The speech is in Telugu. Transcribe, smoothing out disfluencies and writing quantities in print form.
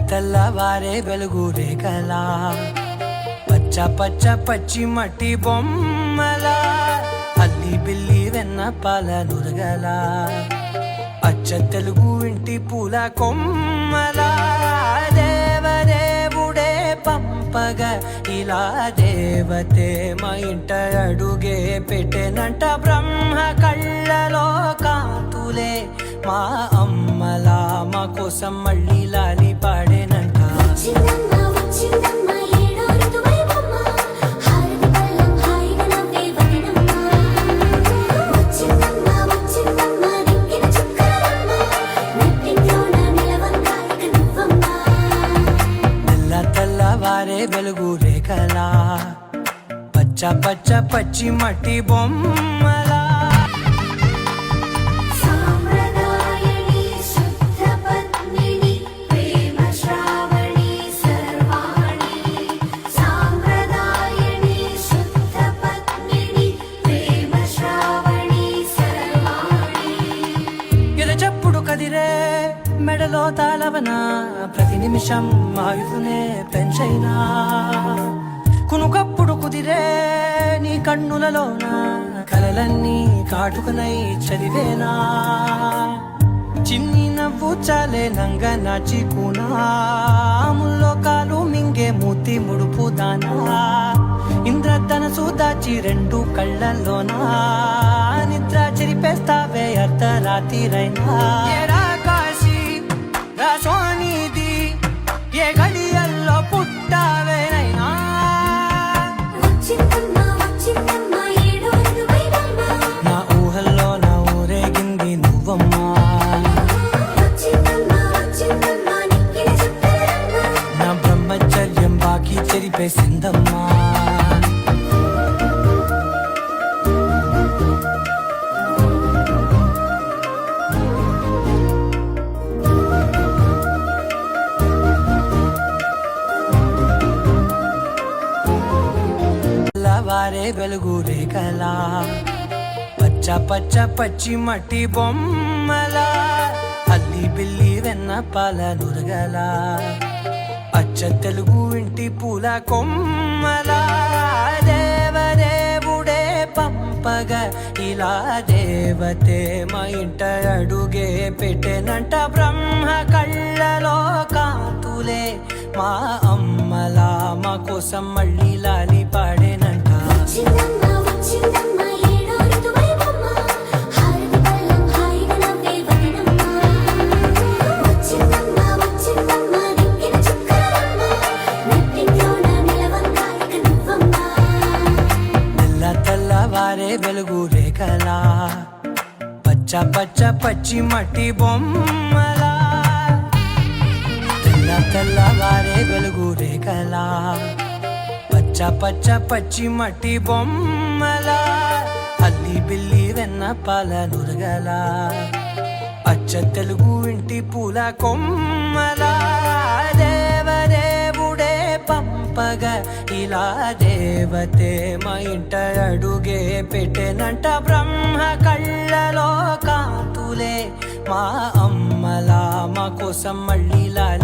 తెల్లవారే వెలుగు రేఖలా పచ్చ పచ్చ పచ్చి మట్టి బొమ్మల అల్లి బిల్లి వెన్న పాల నురగల అచ్చ తెలుగు ఇంటి పూల కొమ్మల దేవదేవుడే పంపగా ఇలా దేవతే మా ఇంట అడుగే పెట్టెనంట బ్రహ్మ కళ్ళలో కాంతులే మా అమ్మలా మా కోసం మళ్ళీ లాలి పాడేనంట. తెల్లవారే వెలుగు రేఖలా పచ్చ పచ్చ పచ్చి మట్టి బొమ్మలా కదిరే మెడలో తాళవన ప్రతి నిమిషం ఆయుధునే పెంచైనా కునుకప్పుడు కుదిరే నీ కన్నులలోన కలలన్నీ కాటుకనై చదివేనా చిన్ని నవ్వు చాలే నంగ నాచి కూనాముల్లో కాలు మింగే మూతి ముడుపు దానా ఇంద్రధనసు దాచి రెండు కళ్ళల్లోనా నిద్ర చెరిపేస్తావే అర్ధరాత్రిరైనా కాశీ రాసోనిది ఏ గడియల్లో పుట్టావేనైనా నా ఊహల్లో నా ఊరేగింది నువ్వమ్మా నా బ్రహ్మచర్యం బాకీ చెరిపేసిందమ్మా వారే వెలుగు రేఖలా పచ్చ పచ్చ పచ్చి మట్టి బొమ్మల అల్లి బిల్లి వెన్న పాల నురగల అచ్చ తెలుగు ఇంటి పూల కొమ్మల దేవదేవుడే పంపగా ఇలా దేవతే మా ఇంట అడుగే పెట్టెనంట బ్రహ్మ కళ్ళలో కాంతులే మా అమ్మలా మా కోసం మళ్ళీ లాలి పాడేనంట. తెల్లవారే వెలుగు రేఖలా పచ్చ పచ్చ పచ్చి మట్టి బొమ్మల తెల్లవారే వెలుగు రేఖలా పచ్చ పచ్చ పచ్చి మట్టి బొమ్మల అల్లి బిల్లి వెన్న పాల నురగల అచ్చ తెలుగు ఇంటి పూల కొమ్మల దేవదేవుడే పంపగా ఇలా దేవతే మా ఇంట అడుగే పెట్టెనంట బ్రహ్మ కళ్ళలో కాంతులే మా అమ్మలా మా కోసం మళ్ళీ లాలి